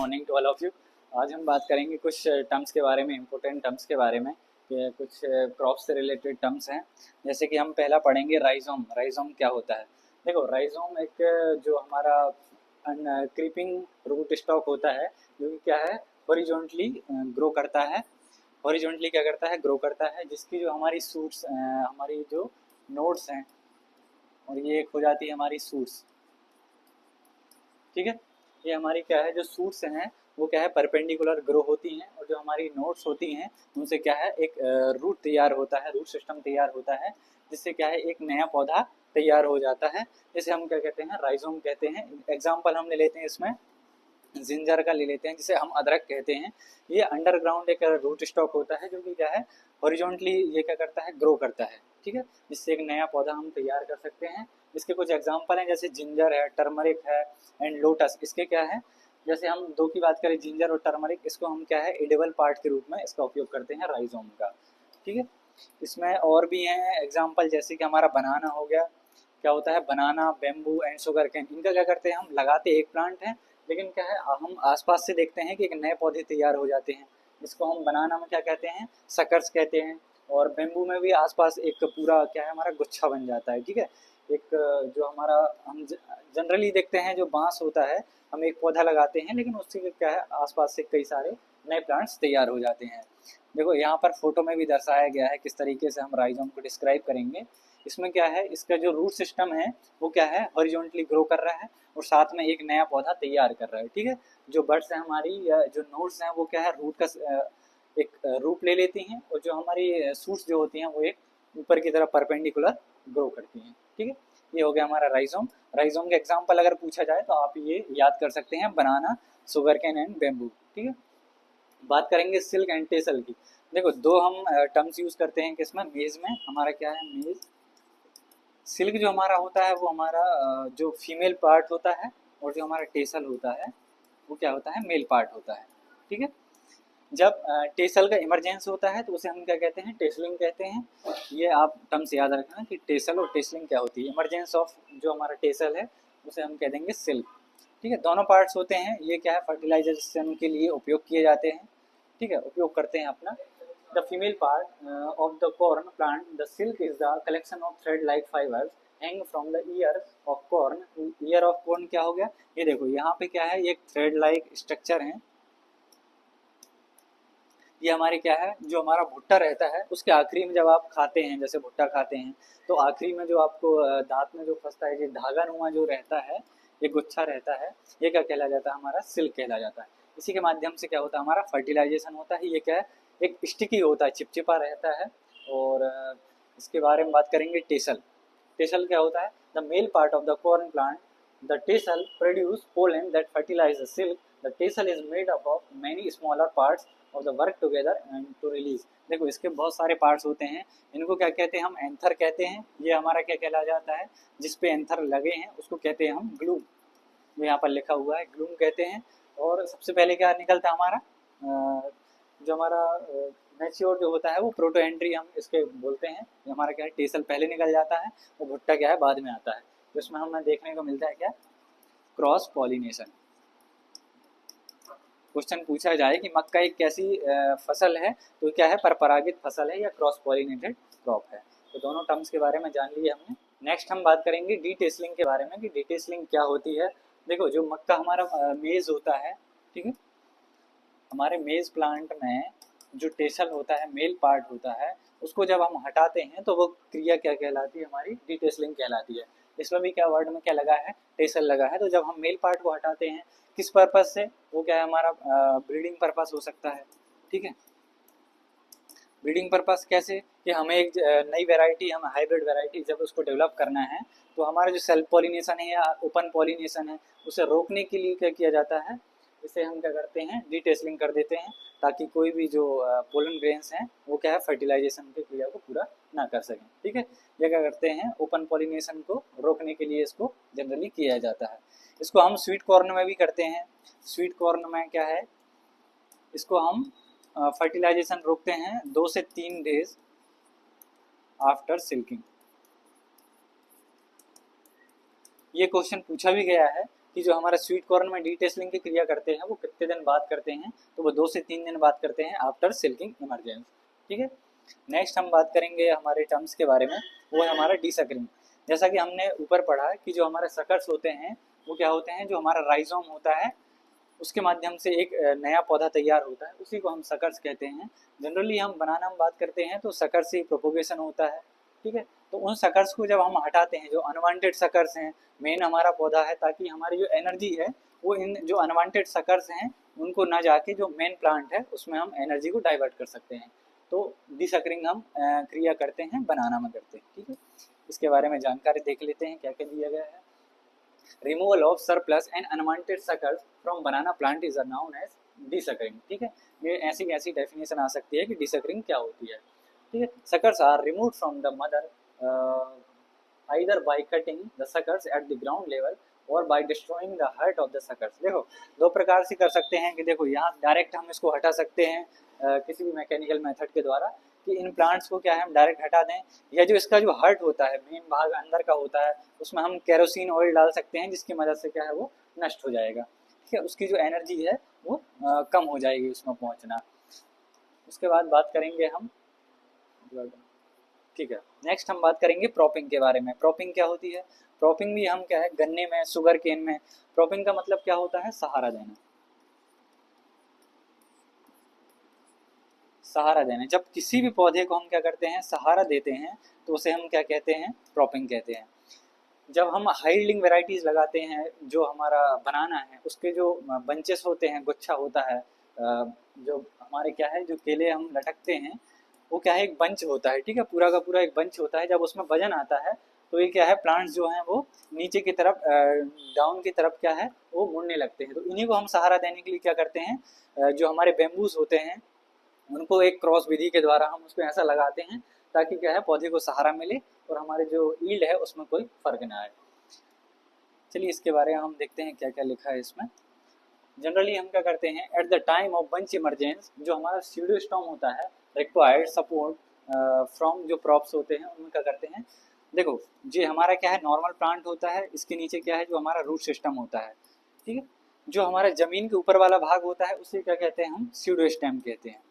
Morning to all of you. आज हम बात करेंगे कुछ टर्म्स के बारे में, इम्पोर्टेंट टर्म्स के बारे में। कि कुछ क्रॉप से रिलेटेड टर्म्स हैं। जैसे कि हम पहला पढ़ेंगे राइजोम। राइजोम क्या होता है? देखो, राइजोम एक जो हमारा क्रीपिंग रूट स्टॉक होता है, जो कि क्या है, हॉरिजॉन्टली ग्रो करता है। हॉरिजॉन्टली क्या करता है? ग्रो करता है, जिसकी जो हमारी सूट्स, हमारी जो नोड्स हैं, और ये एक हो जाती है हमारी सूट्स। ठीक है, ये हमारी क्या है, जो सूट्स हैं वो क्या है, परपेंडिकुलर ग्रो होती हैं, और जो हमारी नोट्स होती हैं उनसे क्या है, एक रूट तैयार होता है, रूट सिस्टम तैयार होता है, जिससे क्या है, एक नया पौधा तैयार हो जाता है। जैसे हम क्या कहते हैं, राइजोम कहते हैं। एग्जाम्पल हम ले लेते हैं इसमें, जिंजर का ले लेते हैं, जिसे हम अदरक कहते हैं। ये अंडरग्राउंड एक रूट स्टॉक होता है, जो कि क्या है, हॉरिजॉन्टली ये क्या करता है, ग्रो करता है। ठीक है, जिससे एक नया पौधा हम तैयार कर सकते हैं। इसके कुछ एग्जाम्पल हैं, जैसे जिंजर है, टर्मरिक है एंड लोटस। इसके क्या है, जैसे हम दो की बात करें, जिंजर और टर्मरिक, इसको हम क्या है, एडिबल पार्ट के रूप में इसका उपयोग करते हैं राइजोम का। ठीक है, इसमें और भी हैं एग्जाम्पल, जैसे कि हमारा बनाना हो गया। क्या होता है, बनाना, बेम्बू एंड शुगर कैन, इनका क्या करते हैं, हम लगाते एक प्लांट है, लेकिन क्या है, हम आसपास से देखते हैं कि एक नए पौधे तैयार हो जाते हैं। इसको हम बनाना में क्या कहते हैं, सकर्स कहते हैं। और बेम्बू में भी आसपास एक पूरा क्या है, हमारा गुच्छा बन जाता है। ठीक है, एक जो हमारा हम जनरली देखते हैं, जो बांस होता है, हम एक पौधा लगाते हैं, लेकिन उससे क्या है, आसपास से कई सारे नए प्लांट्स तैयार हो जाते हैं। देखो, यहाँ पर फोटो में भी दर्शाया गया है किस तरीके से हम राइजोम को डिस्क्राइब करेंगे। इसमें क्या है, इसका जो रूट सिस्टम है वो क्या है, हॉरिजॉन्टली ग्रो कर रहा है, और साथ में एक नया पौधा तैयार कर रहा है। ठीक है, जो बड्स है हमारी, या जो नोड्स हैं, वो क्या है, रूट का एक रूप ले लेती हैं, और जो हमारी सूट्स जो होती हैं वो एक ऊपर की तरफ परपेंडिकुलर ग्रो करती हैं। ठीक है, ये हो गया हमारा राइजोम। राइजोम के एग्जाम्पल अगर पूछा जाए तो आप ये याद कर सकते हैं, बनाना, शुगर कैन एंड बेम्बू। ठीक है, बात करेंगे सिल्क एंड टेसल की। देखो, दो हम टर्म्स यूज करते हैं किसमें, मेज में। हमारा क्या है, मेज। सिल्क जो हमारा होता है वो हमारा जो फीमेल पार्ट होता है, और जो हमारा टेसल होता है वो क्या होता है, मेल पार्ट होता है। ठीक है, जब टेसल का इमरजेंस होता है तो उसे हम क्या कहते हैं, टेसलिंग कहते हैं। ये आप टर्म्स याद रखना कि टेसल और टेसलिंग क्या होती है। इमरजेंस ऑफ जो हमारा टेसल है उसे हम कह देंगे सिल्क। ठीक है, दोनों पार्ट्स होते हैं, ये क्या है, फर्टिलाइजेशन के लिए उपयोग किए जाते हैं। ठीक है, उपयोग करते हैं अपना। The female part of the corn plant, the silk is the collection of thread like fibres hang from the year of corn. Year of corn क्या हो गया, ये देखो यहाँ पे क्या है, ये एक थ्रेड लाइक स्ट्रक्चर है। ये हमारे क्या है, जो हमारा भुट्टा रहता है उसके आखिरी में जब आप खाते हैं, जैसे भुट्टा खाते हैं, तो आखिरी में जो आपको दांत में जो फंसता है, ये धागा नुमा जो रहता है, ये गुच्छा रहता है, ये क्या कहला जाता है, हमारा सिल्क कहला जाता है। इसी के माध्यम से क्या होता है, हमारा फर्टिलाइजेशन होता है। ये क्या है, एक स्टिकी होता है, चिपचिपा रहता है। और इसके बारे में बात करेंगे, टेसल। टेसल क्या होता है, the male part of the corn plant, the tassel produce pollen that fertilize the silk. The tassel is made up of many smaller parts of the work together and to release. देखो, इसके बहुत सारे parts होते हैं, इनको क्या कहते हैं, हम एंथर कहते हैं। ये हमारा क्या कहला जाता है, जिस पे एंथर लगे हैं उसको कहते हैं हम ग्लूम। जो यहाँ पर लिखा हुआ है, ग्लूम कहते हैं। और सबसे पहले क्या निकलता है हमारा, जो हमारा मैच्योर जो होता है वो प्रोटो एंट्री हम इसके बोलते हैं। हमारा क्या है, टेसल पहले निकल जाता है, और भुट्टा क्या है, बाद में आता है। तो इसमें हमें देखने को मिलता है क्या, क्रॉस पॉलिनेशन। क्वेश्चन पूछा जाए कि मक्का एक कैसी फसल है, तो क्या है, परपरागित फसल है या क्रॉस पॉलिनेटेड क्रॉप है। तो दोनों टर्म्स के बारे में जान लिए हमने। नेक्स्ट हम बात करेंगे डीटेसलिंग के बारे में, कि डीटेसलिंग क्या होती है। देखो, जो मक्का हमारा मेज होता है, ठीक है, हमारे मेज प्लांट में जो टेसल होता है, मेल पार्ट होता है, उसको जब हम हटाते हैं तो वो क्रिया क्या कहलाती है, हमारी डीटेसलिंग कहलाती है। इसमें भी क्या वर्ड में क्या लगा है, टेसल लगा है। तो जब हम मेल पार्ट को हटाते हैं, किस पर्पज से, वो क्या है, हमारा ब्रीडिंग पर्पज हो सकता है। ठीक है, ब्रीडिंग पर्पस कैसे, कि हमें एक नई वैरायटी, हम हाइब्रिड वैरायटी जब उसको डेवलप करना है, तो हमारा जो सेल्फ पॉलिनेशन है या ओपन पॉलिनेशन है, उसे रोकने के लिए क्या किया जाता है, इसे हम क्या करते हैं, डीटेसलिंग कर देते हैं, ताकि कोई भी जो पोलन ग्रेन्स हैं वो क्या है, फर्टिलाइजेशन की क्रिया को पूरा ना कर सकें। ठीक है, ये क्या करते हैं, ओपन पॉलिनेशन को रोकने के लिए इसको जनरली किया जाता है। इसको हम स्वीट कॉर्न में भी करते हैं। स्वीट कॉर्न में क्या है, इसको हम फर्टिलाइजेशन रोकते हैं 2 से 3 डेज आफ्टर सिल्किंग। ये क्वेश्चन पूछा भी गया है, कि जो हमारा स्वीट कॉर्न में डीटेसलिंग की क्रिया करते हैं वो कितने दिन बाद करते हैं, तो वो 2 से 3 दिन बाद करते हैं आफ्टर सिल्किंग इमरजेंस। ठीक है, नेक्स्ट हम बात करेंगे हमारे टर्म्स के बारे में, वो है हमारा डीसकरिंग। जैसा कि हमने ऊपर पढ़ा कि जो हमारे सकर्स होते हैं वो क्या होते हैं, जो हमारा राइजोम होता है उसके माध्यम से एक नया पौधा तैयार होता है, उसी को हम सकर्स कहते हैं। जनरली हम बनाना हम बात करते हैं तो सकर्स से प्रोपोगेशन होता है। ठीक है, तो उन सकर्स को जब हम हटाते हैं, जो अनवांटेड सकर्स हैं, मेन हमारा पौधा है, ताकि हमारी जो एनर्जी है वो इन जो अनवांटेड सकर्स हैं उनको ना जाके जो मेन प्लांट है उसमें हम एनर्जी को डाइवर्ट कर सकते हैं। तो डिसकरिंग हम क्रिया करते हैं, बनाना में करते हैं। ठीक है, इसके बारे में जानकारी देख लेते हैं क्या क्या दिया गया है। Removal of surplus and unwanted suckers from banana plant is known as desuckering. ठीक है, ये ऐसी ऐसी डेफिनेशन आ सकती है कि डिसकरिंग क्या होती है। ठीक है, suckers are removed from the mother either by cutting the suckers at the ground level और by destroying the heart of the suckers। देखो दो प्रकार से कर सकते हैं कि देखो यहाँ डायरेक्ट हम इसको हटा सकते हैं किसी भी मैकेनिकल मेथड के द्वारा, कि इन प्लांट्स को क्या है हम डायरेक्ट हटा दें, या जो इसका जो हार्ट होता है, मेन भाग अंदर का होता है, उसमें हम केरोसिन ऑयल डाल सकते हैं जिसकी मदद से क्या है वो नष्ट हो जाएगा। ठीक है, उसकी जो एनर्जी है वो कम हो जाएगी उसमें पहुँचना। उसके बाद बात करेंगे हम, ठीक है, नेक्स्ट हम बात करेंगे प्रॉपिंग के बारे में। प्रॉपिंग क्या होती है? प्रॉपिंग भी हम क्या है गन्ने में, शुगर केन में, प्रॉपिंग का मतलब क्या होता है? सहारा देना। सहारा देना, जब किसी भी पौधे को हम क्या करते हैं सहारा देते हैं तो उसे हम क्या कहते हैं? प्रॉपिंग कहते हैं। जब हम हाइल्डिंग वेराइटीज लगाते हैं, जो हमारा बनाना है उसके जो बंचेस होते हैं, गुच्छा होता है, जो हमारे क्या है जो केले हम लटकते हैं वो क्या है एक बंच होता है। ठीक है, पूरा का पूरा एक बंच होता है। जब उसमें वजन आता है तो ये क्या है प्लांट्स जो हैं वो नीचे की तरफ डाउन की तरफ क्या है वो मुड़ने लगते हैं। तो इन्हीं को हम सहारा देने के लिए क्या करते हैं, जो हमारे बेम्बूज होते हैं उनको एक क्रॉस विधि के द्वारा हम उसको ऐसा लगाते हैं ताकि क्या है पौधे को सहारा मिले और हमारे जो ईल्ड है उसमें कोई फर्क ना आए। चलिए इसके बारे में हम देखते हैं क्या क्या लिखा है इसमें। जनरली हम क्या करते हैं at the time of bunch emergence, जो हमारा सीडोस्टॉम होता है रिक्वायर्ड सपोर्ट फ्रॉम जो प्रॉप्स होते हैं उनमें क्या करते हैं, देखो ये हमारा क्या है नॉर्मल प्लांट होता है, इसके नीचे क्या है जो हमारा रूट सिस्टम होता है। ठीक है, जो हमारा जमीन के ऊपर वाला भाग होता है उसे क्या कहते हैं हम सीडोस्टेम कहते हैं।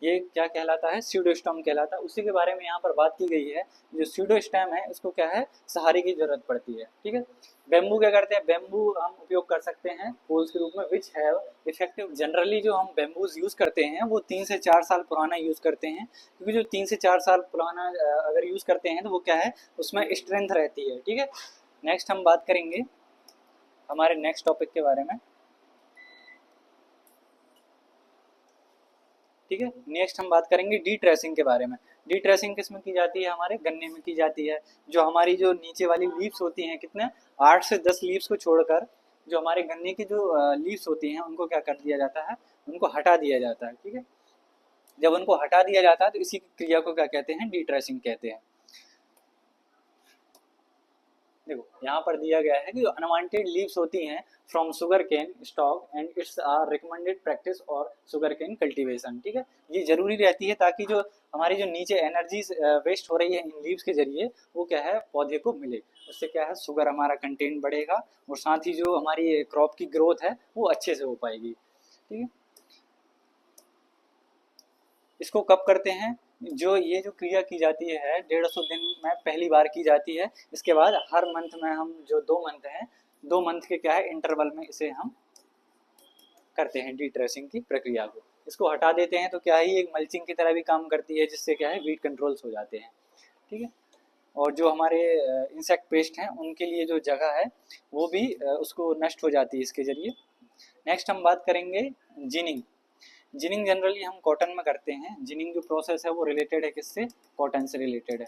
ये क्या कहलाता है? स्यूडोस्टॉम कहलाता है। उसी के बारे में यहाँ पर बात की गई है। जो स्यूडोस्टॉम है उसको क्या है सहारे की जरूरत पड़ती है। ठीक है, बेम्बू क्या करते हैं, बेम्बू हम उपयोग कर सकते हैं पोल्स के रूप में, विच है इफेक्टिव। जनरली जो हम बेम्बूज यूज करते हैं वो 3 से 4 साल पुराना यूज करते हैं, क्योंकि जो 3 से 4 साल पुराना अगर यूज करते हैं तो वो क्या है उसमें स्ट्रेंथ रहती है। ठीक है, नेक्स्ट हम बात करेंगे हमारे नेक्स्ट टॉपिक के बारे में। ठीक है, नेक्स्ट हम बात करेंगे डी ट्रेसिंग के बारे में। डी ट्रेसिंग किस में की जाती है? हमारे गन्ने में की जाती है। जो हमारी जो नीचे वाली लीव्स होती हैं, कितने 8 से 10 लीव्स को छोड़कर जो हमारे गन्ने की जो लीव्स होती हैं उनको क्या कर दिया जाता है, उनको हटा दिया जाता है। ठीक है, जब उनको हटा दिया जाता है तो इसी क्रिया को क्या कहते हैं? डी ट्रेसिंग कहते हैं। देखो यहाँ पर दिया गया है कि जो अनवांटेड लीव्स होती हैं from sugar cane stalk and it's are recommended practice और शुगर केन कल्टीवेशन। ठीक है, ये जरूरी रहती है ताकि जो हमारी जो नीचे एनर्जी वेस्ट हो रही है इन लीव्स के जरिए वो क्या है पौधे को मिले। उससे क्या है शुगर हमारा कंटेंट बढ़ेगा और साथ ही जो हमारी क्रॉप की ग्रोथ है वो अच्छे से हो पाएगी। ठीक है, इसको कब करते हैं? जो ये जो क्रिया की जाती है 150 दिन में पहली बार की जाती है। इसके बाद हर मंथ में हम जो 2 मंथ हैं, 2 मंथ के क्या है इंटरवल में इसे हम करते हैं डी ट्रेसिंग की प्रक्रिया को। इसको हटा देते हैं तो क्या है एक मल्चिंग की तरह भी काम करती है, जिससे क्या है वीट कंट्रोल्स हो जाते हैं। ठीक है, और जो हमारे इंसेक्ट पेस्ट हैं उनके लिए जो जगह है वो भी उसको नष्ट हो जाती है इसके जरिए। नेक्स्ट हम बात करेंगे जिनिंग। जिनिंग जनरली हम कॉटन में करते हैं। जिनिंग जो प्रोसेस है वो रिलेटेड है किससे? कॉटन से रिलेटेड है।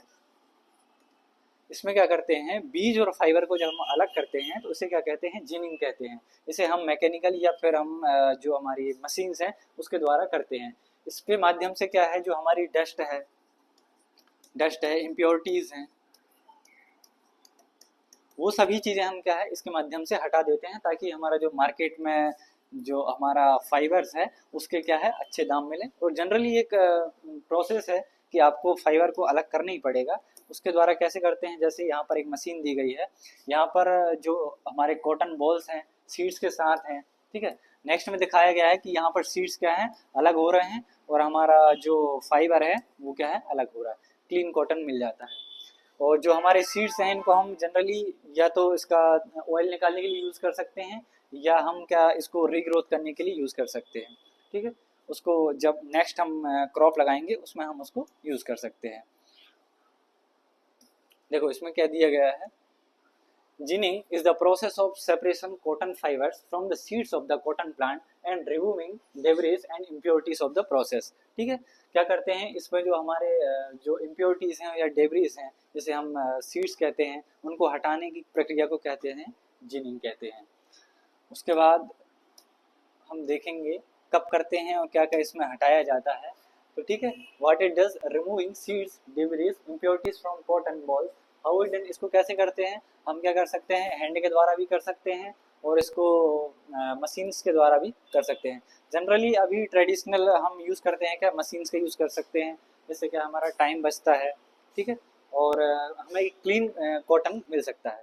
इसमें क्या करते हैं बीज और फाइबर को जब हम अलग करते हैं तो उसे क्या कहते हैं? जिनिंग कहते हैं। इसे हम मैकेनिकल या फिर हम जो हमारी मशीन्स हैं उसके द्वारा करते हैं। इसके माध्यम से क्या है जो हमारी डस्ट है इम्प्योरिटीज हैं, वो सभी चीज़ें हम क्या है इसके माध्यम से हटा देते हैं ताकि हमारा जो मार्केट में जो हमारा फाइबर्स है उसके क्या है अच्छे दाम मिले। और जनरली एक प्रोसेस है कि आपको फाइबर को अलग करना ही पड़ेगा। उसके द्वारा कैसे करते हैं, जैसे यहाँ पर एक मशीन दी गई है, यहाँ पर जो हमारे कॉटन बॉल्स हैं सीड्स के साथ हैं, ठीक है। नेक्स्ट में दिखाया गया है कि यहाँ पर सीड्स क्या है, अलग हो रहे हैं, और हमारा जो फाइबर है वो क्या है, अलग हो रहा है, क्लीन कॉटन मिल जाता है। और जो हमारे सीड्स हैं इनको हम जनरली या तो इसका ऑयल निकालने के लिए यूज़ कर सकते हैं, या हम क्या इसको रीग्रोथ करने के लिए यूज़ कर सकते हैं, ठीक है। उसको जब नेक्स्ट हम क्रॉप लगाएंगे उसमें हम उसको यूज़ कर सकते हैं। देखो इसमें क्या दिया गया है, ginning is the process of separation cotton fibers from the seeds of the cotton plant and removing debris and impurities of the process। ठीक है, क्या करते हैं इसमें जो हमारे जो impurities हैं या debris हैं, जिसे हम सीड्स कहते हैं, उनको हटाने की प्रक्रिया को कहते हैं जिनिंग कहते हैं। उसके बाद हम देखेंगे कब करते हैं और क्या क्या इसमें हटाया जाता है। तो ठीक है, what it does, removing seeds, debris, impurities from cotton balls. How it done, इसको कैसे करते हैं, हम क्या कर सकते हैं, हैंड के द्वारा भी कर सकते हैं, और इसको मशीन्स के द्वारा भी कर सकते हैं। जनरली अभी ट्रेडिशनल हम यूज़ करते हैं क्या, मशीन्स का यूज़ कर सकते हैं, जिससे क्या हमारा टाइम बचता है, ठीक है, और हमें क्लीन कॉटन मिल सकता है।